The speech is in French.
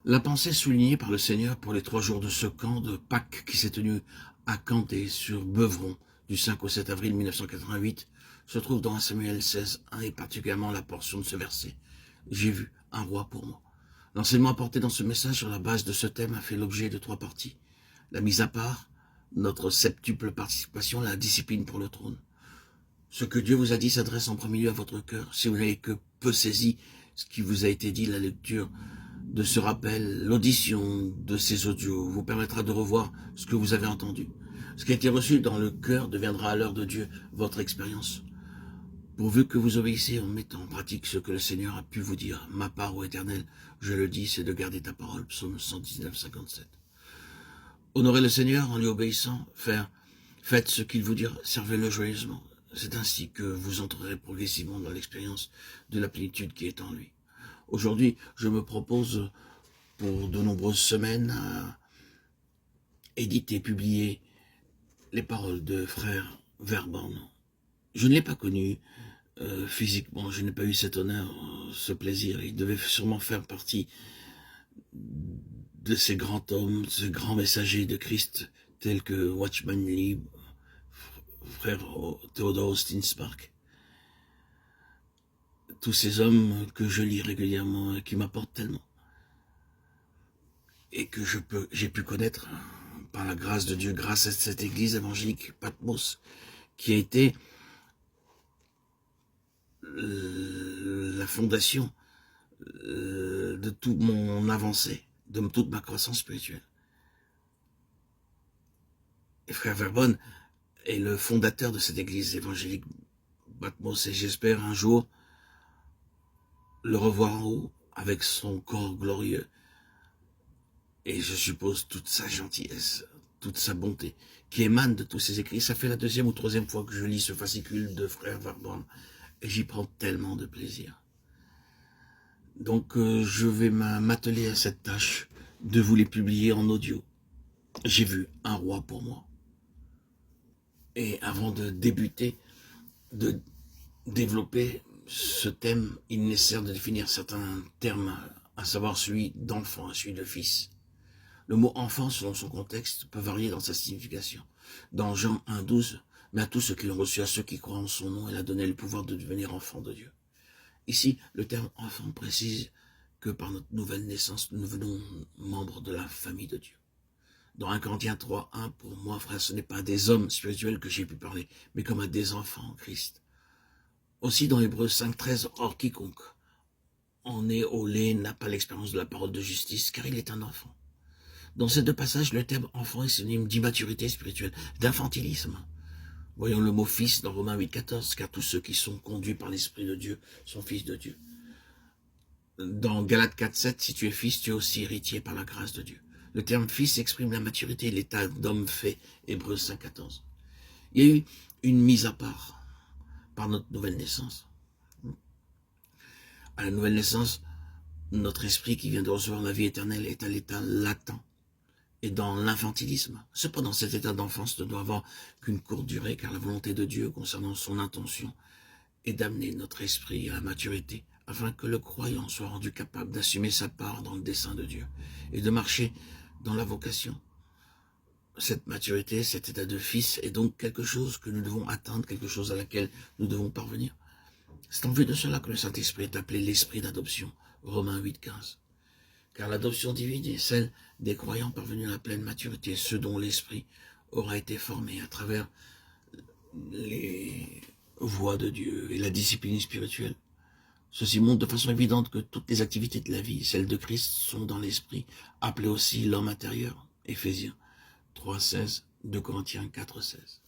La pensée soulignée par le Seigneur pour les 3 jours de ce camp de Pâques qui s'est tenu à Canté sur Beuvron du 5 au 7 avril 1988 se trouve dans 1 Samuel 16:1 et particulièrement la portion de ce verset. J'ai vu un roi pour moi. L'enseignement apporté dans ce message sur la base de ce thème a fait l'objet de 3 parties. La mise à part, notre septuple participation, la discipline pour le trône. Ce que Dieu vous a dit s'adresse en premier lieu à votre cœur. Si vous n'avez que peu saisi ce qui vous a été dit, la lecture de ce rappel, l'audition de ces audios vous permettra de revoir ce que vous avez entendu. Ce qui a été reçu dans le cœur deviendra à l'heure de Dieu votre expérience. Pourvu que vous obéissez en mettant en pratique ce que le Seigneur a pu vous dire. Ma part, ô Éternel, je le dis, c'est de garder ta parole. Psaume 119, 57. Honorez le Seigneur en lui obéissant, faites ce qu'il vous dit, servez-le joyeusement. C'est ainsi que vous entrerez progressivement dans l'expérience de la plénitude qui est en lui. Aujourd'hui, je me propose pour de nombreuses semaines à éditer, publier les paroles de frère Verborn. Je ne l'ai pas connu physiquement, je n'ai pas eu cet honneur, ce plaisir. Il devait sûrement faire partie de ces grands hommes, ces grands messagers de Christ, tels que Watchman Nee, frère Theodore Austin Spark. Tous ces hommes que je lis régulièrement et qui m'apportent tellement. Et que j'ai pu connaître par la grâce de Dieu, grâce à cette église évangélique Patmos, qui a été la fondation de toute mon avancée, de toute ma croissance spirituelle. Et frère Verborn est le fondateur de cette église évangélique Patmos, et j'espère un jour le revoir en haut avec son corps glorieux. Et je suppose toute sa gentillesse, toute sa bonté, qui émane de tous ses écrits. Ça fait la 2e ou 3e fois que je lis ce fascicule de frère Verborn, et j'y prends tellement de plaisir. Donc je vais m'atteler à cette tâche de vous les publier en audio. J'ai vu un roi pour moi. Et avant de débuter, de développer ce thème, il est nécessaire de définir certains termes, à savoir celui d'enfant et celui de fils. Le mot enfant, selon son contexte, peut varier dans sa signification. Dans Jean 1,12, mais à tous ceux qui l'ont reçu, à ceux qui croient en son nom, il a donné le pouvoir de devenir enfant de Dieu. Ici, le terme enfant précise que par notre nouvelle naissance, nous devenons membres de la famille de Dieu. Dans 1 Corinthiens 3,1, pour moi, frère, ce n'est pas à des hommes spirituels que j'ai pu parler, mais comme à des enfants en Christ. Aussi dans Hébreux 5,13, or quiconque en est au lait n'a pas l'expérience de la parole de justice, car il est un enfant. Dans ces 2 passages, le terme enfant est synonyme d'immaturité spirituelle, d'infantilisme. Voyons le mot fils dans Romains 8,14, car tous ceux qui sont conduits par l'Esprit de Dieu sont fils de Dieu. Dans Galates 4,7, si tu es fils, tu es aussi héritier par la grâce de Dieu. Le terme fils exprime la maturité, l'état d'homme fait, Hébreux 5,14. Il y a eu une mise à part par notre nouvelle naissance. À la nouvelle naissance, notre esprit qui vient de recevoir la vie éternelle est à l'état latent et dans l'infantilisme. Cependant, cet état d'enfance ne doit avoir qu'une courte durée, car la volonté de Dieu concernant son intention est d'amener notre esprit à la maturité, afin que le croyant soit rendu capable d'assumer sa part dans le dessein de Dieu et de marcher dans la vocation. Cette maturité, cet état de fils est donc quelque chose que nous devons atteindre, quelque chose à laquelle nous devons parvenir. C'est en vue de cela que le Saint-Esprit est appelé l'esprit d'adoption, Romains 8,15. Car l'adoption divine est celle des croyants parvenus à la pleine maturité, ceux dont l'esprit aura été formé à travers les voies de Dieu et la discipline spirituelle. Ceci montre de façon évidente que toutes les activités de la vie, celles de Christ, sont dans l'esprit, appelé aussi l'homme intérieur, Éphésiens 3,16, 2 Corinthiens 4,16.